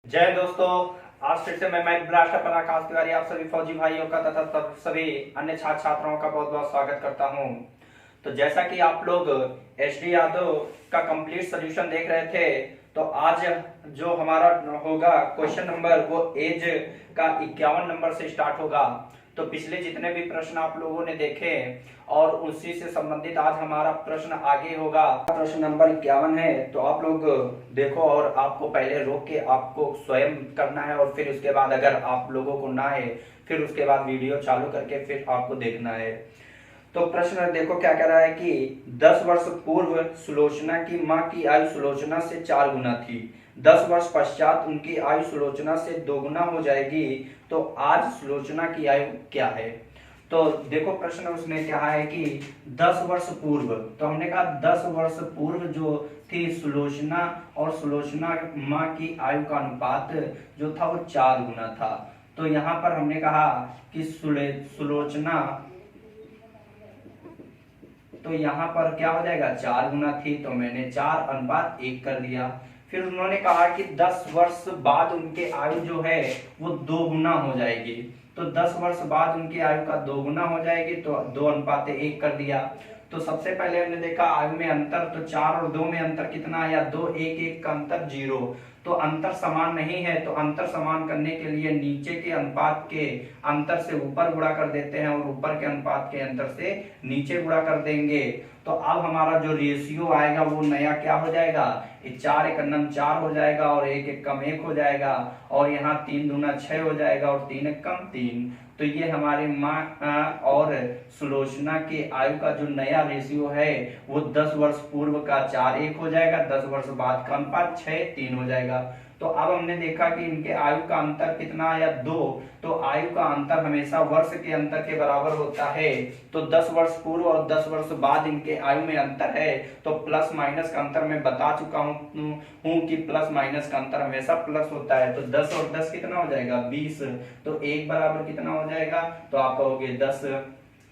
जय दोस्तों, आज फिर से मैं ब्लास्ट पर आकाश तिवारी आप सभी फौजी भाइयों का तथा सभी अन्य छात्र छात्राओं का बहुत बहुत स्वागत करता हूं। तो जैसा कि आप लोग एचडी यादव का कंप्लीट सोल्यूशन देख रहे थे, तो आज जो हमारा होगा क्वेश्चन नंबर वो एज का 51 नंबर से स्टार्ट होगा। तो पिछले जितने भी प्रश्न आप लोगों ने देखे और उसी से संबंधित आज हमारा प्रश्न आगे होगा। प्रश्न नंबर 51 है, तो आप लोग देखो और आपको पहले रोक के आपको स्वयं करना है और फिर उसके बाद अगर आप लोगों को ना है फिर उसके बाद वीडियो चालू करके फिर आपको देखना है। तो प्रश्न देखो क्या कह रहा है कि 10 वर्ष पूर्व सुलोचना की मां की आयु सुलोचना से 4 गुना थी। 10 वर्ष पश्चात उनकी आयु सुलोचना से 2 गुना हो जाएगी, तो आज सुलोचना की आयु क्या है। तो देखो प्रश्न उसने क्या है कि 10 वर्ष पूर्व, तो हमने कहा 10 वर्ष पूर्व जो थी सुलोचना और सुलोचना मां की आयु का अनुपात जो था वो 4 गुना था। तो यहाँ पर हमने कहा कि सुलोचना, तो यहाँ पर क्या हो जाएगा 4 गुना थी, तो मैंने 4:1 कर दिया। फिर उन्होंने कहा कि 10 वर्ष बाद उनके आयु जो है वो 2 गुना हो जाएगी। तो 10 वर्ष बाद उनकी आयु का 2 गुना हो जाएगी, तो 2:1 कर दिया। तो सबसे पहले हमने देखा आयु में अंतर, तो 4 और 2 में अंतर कितना आया 2, 1, 1 का अंतर 0। तो अंतर समान नहीं है, तो अंतर समान करने के लिए नीचे के अनुपात के अंतर से ऊपर गुणा कर देते हैं और ऊपर के अनुपात के अंतर से नीचे गुणा कर देंगे। तो अब हमारा जो रेशियो आएगा वो नया क्या हो जाएगा, 4 × 1 = 4 हो जाएगा और 1 × 1 = 1 हो जाएगा और यहाँ 3 × 2 = 6 हो जाएगा और 3 × 1 = 3। तो ये हमारे माँ और सुलोचना के आयु का जो नया रेशियो है वो 10 वर्ष पूर्व का 4:1 हो जाएगा, 10 वर्ष बाद का अनुपात 6:3 हो जाएगा। तो अब हमने देखा कि इनके आयु का अंतर कितना आया 2। तो आयु का अंतर हमेशा वर्ष के अंतर के बराबर होता है। तो 10 वर्ष पूर्व और 10 वर्ष बाद इनके आयु में अंतर है, तो प्लस माइनस का अंतर मैं बता चुका हूँ कि प्लस माइनस का अंतर हमेशा प्लस होता है। तो 10 और 10 कितना हो जाएगा 20। तो 1 बराबर कितना हो जाएगा, तो आप कहोगे 10।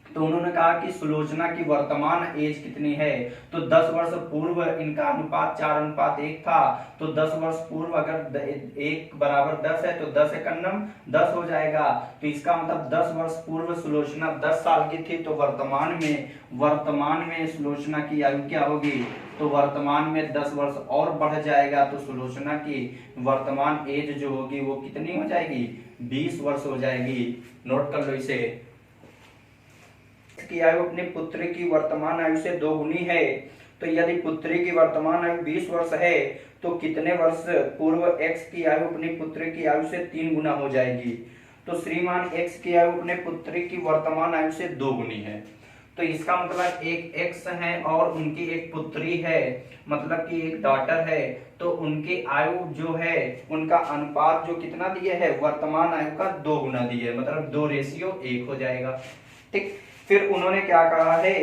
तो उन्होंने कहा कि सुलोचना की वर्तमान एज कितनी है, तो 10 वर्ष पूर्व इनका अनुपात 4:1 था। तो 10 वर्ष पूर्व अगर 1 बराबर 10 है तो 10 × 1 = 10 हो जाएगा। तो इसका मतलब 10 वर्ष पूर्व सुलोचना 10 साल की थी, तो वर्तमान में सुलोचना की आयु क्या होगी, तो वर्तमान में 10 वर्ष और बढ़ जाएगा। तो सुलोचना की वर्तमान एज जो होगी वो कितनी हो जाएगी 20 वर्ष हो जाएगी। नोट कर लो इसे। की आयु अपनी पुत्री की वर्तमान आयु से 2 गुनी है, तो यदि पुत्री की वर्तमान आयु 20 वर्ष है तो कितने वर्ष पूर्व x की आयु अपनी पुत्री की आयु से 3 गुना हो जाएगी। तो श्रीमान x की आयु अपने पुत्री की वर्तमान आयु से 2 गुनी है। तो इसका मतलब एक x है और उनकी एक पुत्री है, मतलब कि एक डॉटर है। तो उनकी आयु जो है उनका अनुपात जो कितना दिए है वर्तमान आयु का 2 गुना दिए, मतलब 2:1 हो जाएगा। ठीक। फिर उन्होंने क्या कहा है,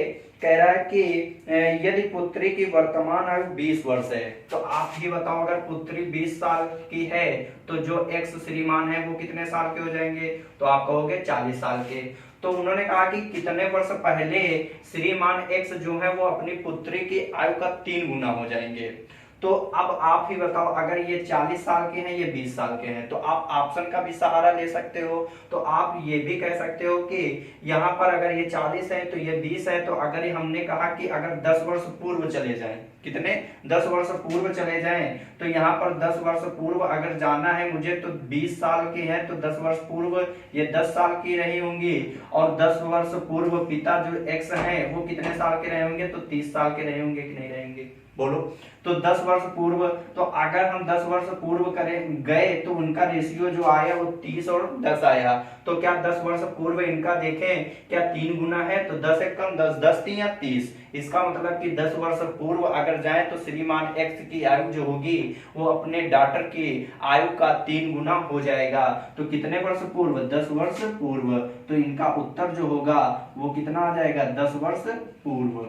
कह रहा है कि यदि पुत्री की वर्तमान आयु 20 वर्ष है, तो आप ही बताओ अगर पुत्री 20 साल की है तो जो एक्स श्रीमान है वो कितने साल के हो जाएंगे, तो आप कहोगे 40 साल के। तो उन्होंने कहा कि कितने वर्ष पहले श्रीमान एक्स जो है वो अपनी पुत्री की आयु का 3 गुना हो जाएंगे। तो अब आप ही बताओ अगर ये 40 साल के हैं ये 20 साल के हैं, तो आप ऑप्शन का भी सहारा ले सकते हो। तो आप ये भी कह सकते हो कि यहाँ पर अगर ये 40 है तो ये 20 है, तो अगर हमने कहा कि अगर 10 वर्ष पूर्व चले जाएं, कितने 10 वर्ष पूर्व चले जाएं, तो यहाँ पर 10 वर्ष पूर्व अगर जाना है मुझे तो 20 साल के हैं, तो 10 वर्ष पूर्व ये 10 साल की रही होंगी और 10 वर्ष पूर्व पिता जो एक्स है वो कितने साल के रहे होंगे, तो 30 साल के रहे होंगे कि नहीं रहेंगे, बोलो। तो 10 वर्ष पूर्व, तो अगर हम 10 वर्ष पूर्व करें गए तो उनका रेशियो जो आया वो 30 और 10 आया। तो क्या 10 वर्ष पूर्व इनका देखें क्या 3 गुना है, तो 10 × 1 = 10, 10 × 3 = 30। इसका मतलब कि 10 वर्ष पूर्व अगर जाए तो श्रीमान एक्स की आयु जो होगी वो अपने डॉटर की आयु का 3 गुना हो जाएगा। तो कितने वर्ष पूर्व 10 वर्ष पूर्व, तो इनका उत्तर जो होगा वो कितना आ जाएगा 10 वर्ष पूर्व,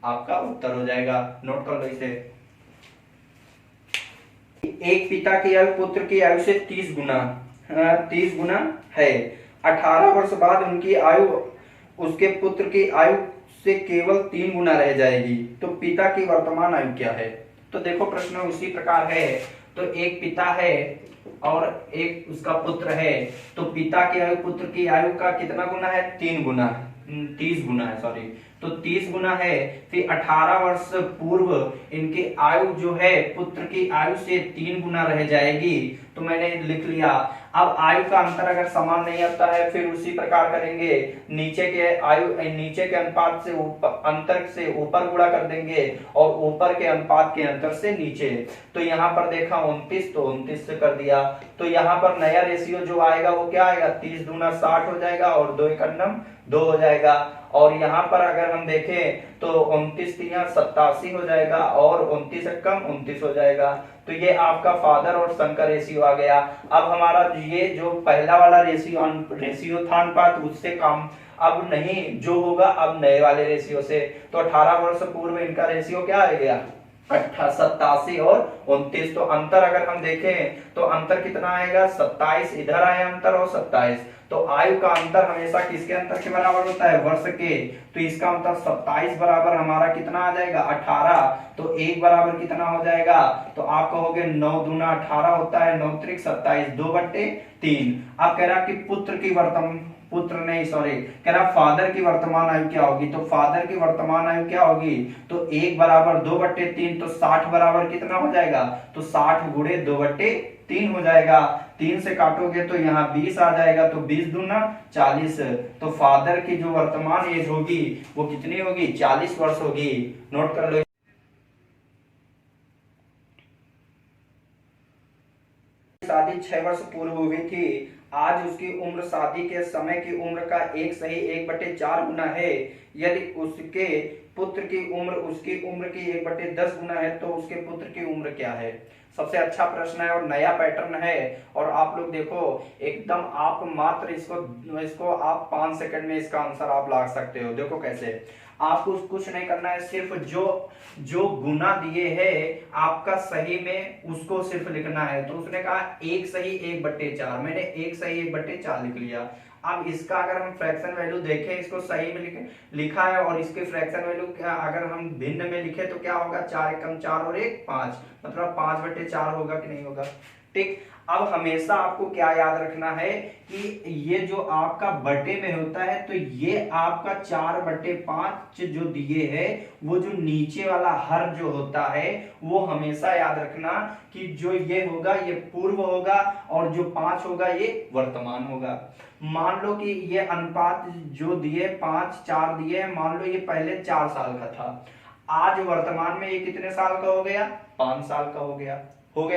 आपका उत्तर हो जाएगा। नोट कर लो इसे। एक पिता की आयु पुत्र की आयु से 30 गुना है। 18 वर्ष बाद उनकी आयु उसके पुत्र की आयु से केवल 3 गुना रह जाएगी, तो पिता की वर्तमान आयु क्या है। तो देखो प्रश्न उसी प्रकार है। तो एक पिता है और एक उसका पुत्र है, तो पिता की आयु पुत्र की आयु का कितना गुना है? 3 गुना, 30 गुना है, सॉरी। तो 30 गुना है, फिर 18 वर्ष पूर्व इनकी आयु जो है पुत्र की आयु से 3 गुना रह जाएगी। तो मैंने लिख लिया। अब आयु का अंतर अगर समान नहीं आता है, फिर उसी प्रकार करेंगे, नीचे के अनुपात से अंतर से ऊपर गुणा कर देंगे और ऊपर के अनुपात के अंतर से नीचे। तो यहाँ पर देखा 29, तो 29 से कर दिया। तो यहाँ पर नया रेशियो जो आएगा वो क्या आएगा? 30 दूना 60 हो जाएगा और 2 एकम 2 हो जाएगा। और यहाँ पर अगर हम देखें तो 29 3 87 हो जाएगा और 29 एकम 29 हो जाएगा। तो ये आपका फादर और सन का रेशियो आ गया। अब हमारा ये जो पहला वाला रेशियो था अनुपात, उससे काम अब नहीं जो होगा अब नए वाले रेशियो से। तो 18 वर्ष पूर्व इनका रेशियो क्या आ गया? 87 और 29। तो अंतर अगर हम देखें तो अंतर कितना आएगा? 27 इधर आया अंतर और 27। तो आयु का अंतर हमेशा किसके अंतर के बराबर होता है? वर्ष के। तो इसका मतलब 27 बराबर हमारा कितना आ जाएगा? 18। तो 1 बराबर कितना हो जाएगा? तो आप कहोगे 9 दूना 18 होता है, 9 त्रिक 27, 2/3। आप कह रहा कि कह रहा फादर की वर्तमान आयु क्या होगी? तो फादर की वर्तमान आयु क्या होगी? तो 1 बराबर 2/3, तो 60 बराबर कितना हो जाएगा? तो 60 गुणे 2/3 हो जाएगा। 3 से काटोगे तो यहाँ 20 आ जाएगा, तो 20 दूना 40। तो फादर की जो वर्तमान एज होगी वो कितनी होगी? 40 वर्ष होगी। नोट कर लो। शादी 6 वर्ष पूर्व हुई थी। आज उसकी उम्र शादी के समय की उम्र का 1 सही 1/4 गुना है। यदि उसके पुत्र की उम्र उसकी उम्र की 1/10 गुना है तो उसके पुत्र की उम्र क्या है? सबसे अच्छा प्रश्न है और नया पैटर्न है। और आप लोग देखो एकदम आप मात्र इसको आप 5 सेकंड में इसका आंसर आप ला सकते हो। देखो कैसे, आपको कुछ नहीं करना है, सिर्फ जो गुना दिए है आपका सही में उसको सिर्फ लिखना है। तो उसने कहा 1 सही 1/4, मैंने 1 सही 1/4 लिख लिया। अब इसका अगर हम फ्रैक्शन वैल्यू देखें, इसको सही में लिखा है और इसके फ्रैक्शन वैल्यू अगर हम भिन्न में लिखे तो क्या होगा? 4 एकम 4 और 1 5, मतलब 5/4 होगा कि नहीं होगा? ठीक। अब हमेशा आपको क्या याद रखना है कि ये जो आपका बटे में होता है तो ये आपका 4/5 जो दिए है, वो जो नीचे वाला हर जो होता है वो हमेशा याद रखना कि जो ये होगा ये पूर्व होगा और जो 5 होगा ये वर्तमान होगा। मान लो कि ये अनुपात जो दिए 5 4 दिए, मान लो ये पहले 4 साल का था, आज वर्तमान में ये कितने साल का हो गया? 5 साल का हो गया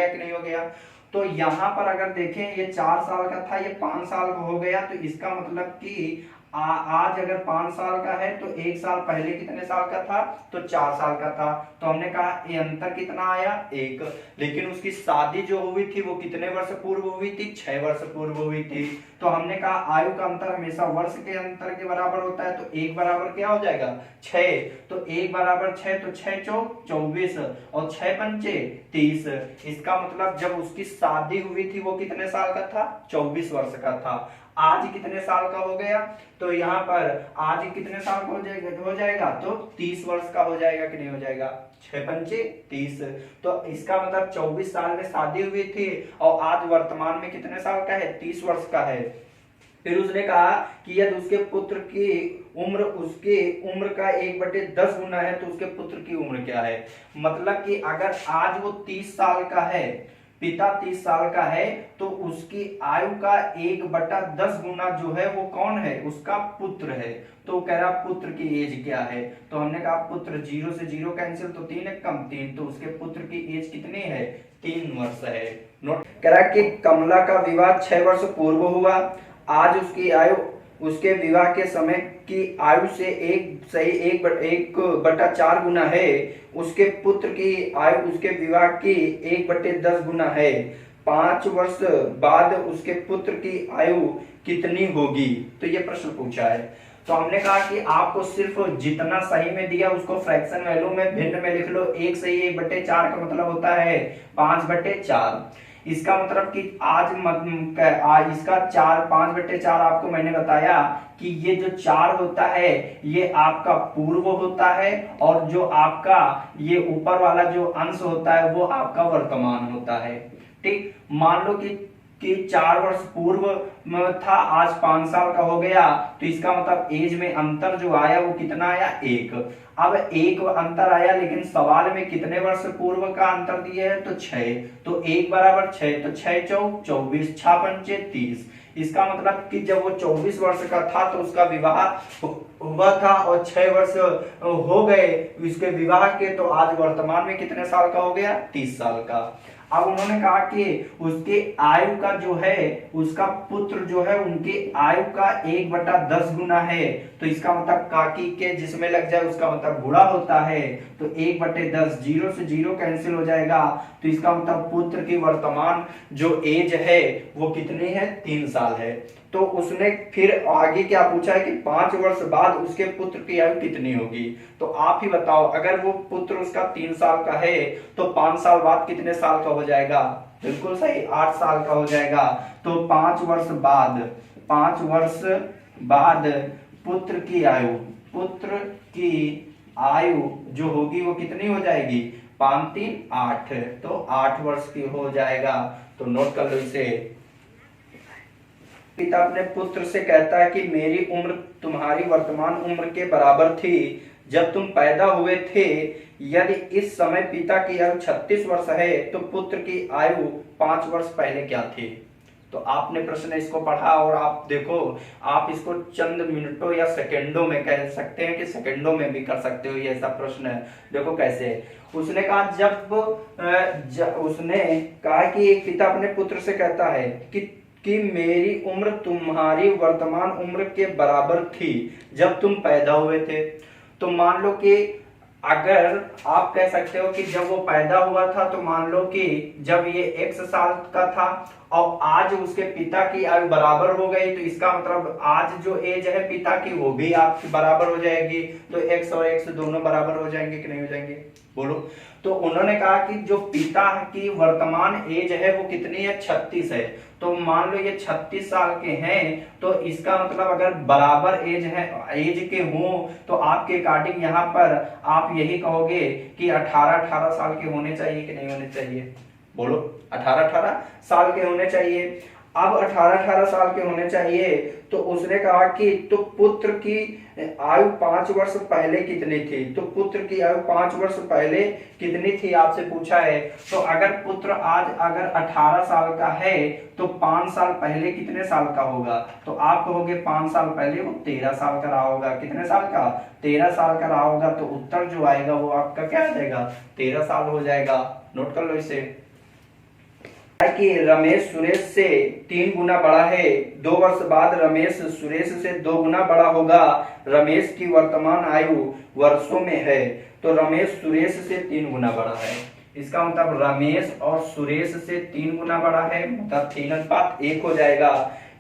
कि नहीं हो गया? तो यहाँ पर अगर देखें ये 4 साल का था, ये 5 साल का हो गया। तो इसका मतलब कि आज अगर 5 साल का है तो 1 साल पहले कितने साल का था? तो 4 साल का था। तो हमने कहा ये अंतर कितना आया? 1। लेकिन उसकी शादी जो हुई थी वो कितने वर्ष पूर्व हुई थी? 6 वर्ष पूर्व हुई थी। तो हमने कहा आयु का अंतर हमेशा वर्ष के अंतर के बराबर होता है। तो 1 बराबर क्या हो जाएगा? 6। तो 1 बराबर 6, तो 6 चौक 24 और 6 पंचे 30। इसका मतलब जब उसकी शादी हुई थी वो कितने साल का था? 24 वर्ष का था। आज कितने साल का हो गया? तो यहाँ पर आज कितने साल का हो जाएगा? तो 30 वर्ष का हो जाएगा कि नहीं हो जाएगा? 6 पंचे 30। तो इसका मतलब 24 साल में शादी हुई थी और आज वर्तमान में कितने साल का है? 30 वर्ष का है। फिर उसने कहा कि यदि उसके पुत्र की उम्र उसके उम्र का 1/10 गुना है तो उसके पुत्र की उम्र क्या है? मतलब कि अगर आज वो 30 साल का है, पिता 30 साल का है, तो उसकी आयु का 1/10 गुना जो है वो कौन है? उसका पुत्र है। तो कह रहा पुत्र की एज क्या है? तो हमने कहा पुत्र 0 से 0 कैंसिल, तो 3 एकम 3, तो उसके पुत्र की एज कितनी है? 3 वर्ष है। नोट कह रहा कि कमला का विवाह 6 वर्ष पूर्व हुआ। आज उसकी आयु उसके विवाह के समय की आयु से 1/4 गुना है। उसके पुत्र की आयु उसके विवाह की 1/10 गुना है। 5 वर्ष बाद उसके पुत्र की आयु कितनी होगी? तो ये प्रश्न पूछा है। तो हमने कहा कि आपको सिर्फ जितना सही में दिया उसको फ्रैक्शन वैल्यू में भिन्न में लिख लो। 1 सही 1/4 का मतलब होता है 5/4। इसका मतलब कि आज इसका 5/4 आपको मैंने बताया कि ये जो 4 होता है ये आपका पूर्व होता है, और जो आपका ये ऊपर वाला जो अंश होता है वो आपका वर्तमान होता है। ठीक, मान लो कि 4 वर्ष पूर्व में था, आज 5 साल का हो गया, तो इसका मतलब एज में अंतर जो आया वो कितना आया, 1। अब 1 अंतर आया, लेकिन सवाल में कितने वर्ष पूर्व का अंतर दिए है, तो 6, तो 1 बराबर 6, तो 6 चौक 24, 6 पंचे 30। इसका मतलब कि जब वो 24 वर्ष का था तो उसका विवाह हुआ था, और 6 वर्ष हो गए उसके विवाह के, तो आज वर्तमान में कितने साल का हो गया, 30 साल का। अब उन्होंने कहा कि उसके आयु का जो है, उसका पुत्र जो है उनके आयु का 1/10 गुना है, तो इसका मतलब काकी के जिसमें लग जाए उसका मतलब गुणा होता है, तो 1/10, 0 से 0 कैंसिल हो जाएगा, तो इसका मतलब पुत्र की वर्तमान जो एज है वो कितनी है, 3 साल है। तो उसने फिर आगे क्या पूछा है कि 5 वर्ष बाद उसके पुत्र की आयु कितनी होगी। तो आप ही बताओ, अगर वो पुत्र उसका 3 साल का है तो 5 साल बाद कितने साल का हो जाएगा, बिल्कुल सही, 8 साल का हो जाएगा। तो 5 वर्ष बाद पुत्र की आयु जो होगी वो कितनी हो जाएगी, 5 3 8, तो 8 वर्ष की हो जाएगा। तो नोट कर लो इसे। पिता अपने पुत्र से कहता है कि मेरी उम्र तुम्हारी वर्तमान उम्र के बराबर थी जब तुम पैदा हुए थे। यदि इस समय पिता की आयु 36 वर्ष है तो पुत्र की आयु 5 वर्ष पहले क्या थी। तो आपने प्रश्न इसको पढ़ा और आप देखो, आप इसको चंद मिनटों या सेकंडों में कह सकते हैं कि सेकंडों में भी कर सकते हो, ये ऐसा प्रश्न है। देखो कैसे उसने कहा, उसने कहा कि एक पिता अपने पुत्र से कहता है कि मेरी उम्र तुम्हारी वर्तमान उम्र के बराबर थी जब तुम पैदा हुए थे। तो मान लो कि अगर आप कह सकते हो कि जब वो पैदा हुआ था तो मान लो कि जब ये x साल का था और आज उसके पिता की आयु बराबर हो गई, तो इसका मतलब आज जो एज है पिता की वो भी आपकी बराबर हो जाएगी। तो x और x दोनों बराबर हो जाएंगे कि नहीं हो जाएंगे, बोलो। तो उन्होंने कहा कि जो पिता की वर्तमान एज है वो कितनी है, 36 है। तो मान लो ये 36 साल के हैं, तो इसका मतलब अगर बराबर एज के हों तो आपके अकॉर्डिंग यहाँ पर आप यही कहोगे कि 18 साल के होने चाहिए कि नहीं होने चाहिए, बोलो। 18 साल के होने चाहिए। अब 18 साल के होने चाहिए, तो उसने कहा कि तो पुत्र की आयु 5 वर्ष पहले कितनी थी, तो पुत्र की आयु 5 वर्ष पहले कितनी थी आपसे पूछा है। तो अगर पुत्र आज अगर 18 साल का है तो 5 साल पहले कितने साल का होगा, तो आप कहोगे 5 साल पहले वो 13 साल का रहा होगा। कितने साल का, 13 साल का रहा होगा। तो उत्तर जो आएगा वो आपका क्या आ जाएगा, 13 साल हो जाएगा। नोट कर लो इसे। कि रमेश सुरेश से 3 गुना बड़ा है, 2 वर्ष बाद रमेश सुरेश से 2 गुना बड़ा होगा। रमेश की वर्तमान आयु वर्षों में है, तो रमेश सुरेश से 3 गुना बड़ा है। इसका मतलब रमेश और सुरेश से 3 गुना बड़ा है, मतलब 3:1 हो जाएगा।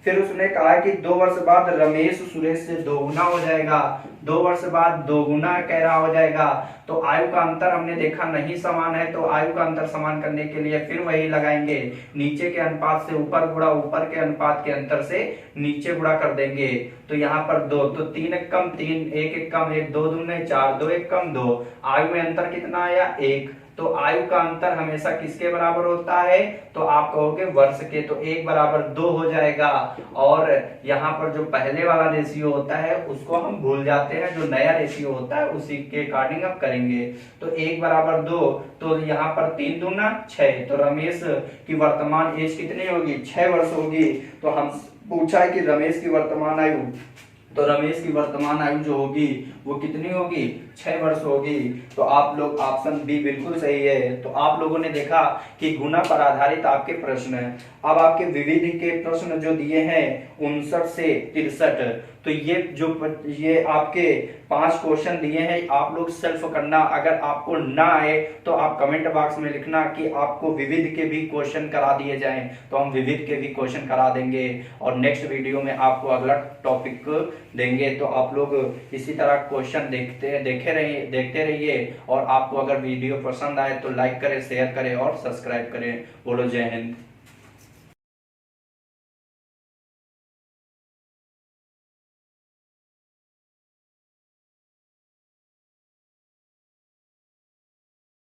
फिर उसने कहा कि 2 वर्ष बाद रमेश सुरेश से 2 गुना हो जाएगा, 2 वर्ष बाद 2 गुना कह रहा हो जाएगा। तो आयु का अंतर हमने देखा नहीं समान है, तो आयु का अंतर समान करने के लिए फिर वही लगाएंगे, नीचे के अनुपात से ऊपर गुणा, ऊपर के अनुपात के अंतर से नीचे गुणा कर देंगे। तो यहाँ पर 2, तो 3 1 कम 3, 1 1 कम 1, 2 दूने 4, 2 1 कम 2। आयु में अंतर कितना आया, 1। तो आयु का अंतर हमेशा किसके बराबर होता है, तो आप कहोगे वर्ष के, तो 1 बराबर 2 हो जाएगा। और यहाँ पर जो पहले वाला रेशियो होता है उसको हम भूल जाते हैं, जो नया रेशियो होता है उसी के अकॉर्डिंग अब करेंगे। तो 1 बराबर 2, तो यहाँ पर 3 दूना 6, तो रमेश की वर्तमान एज कितनी होगी, 6 वर्ष होगी। तो हम पूछा है कि रमेश की वर्तमान आयु, तो रमेश की वर्तमान आयु जो होगी वो कितनी होगी, 6 वर्ष होगी। तो आप लोग ऑप्शन बी बिल्कुल सही है। तो आप लोगों ने देखा कि गुना पर आधारित आपके प्रश्न है। अब आपके विविध के प्रश्न जो दिए हैं 59 से 63, तो ये आपके 5 क्वेश्चन दिए हैं, आप लोग सेल्फ करना। अगर आपको ना आए तो आप कमेंट बॉक्स में लिखना कि आपको विविध के भी क्वेश्चन करा दिए जाएं, तो हम विविध के भी क्वेश्चन करा देंगे और नेक्स्ट वीडियो में आपको अगला टॉपिक देंगे। तो आप लोग इसी तरह क्वेश्चन देखते रहिए और आपको अगर वीडियो पसंद आए तो लाइक करें, शेयर करें और सब्सक्राइब करें। बोलो जय हिंद।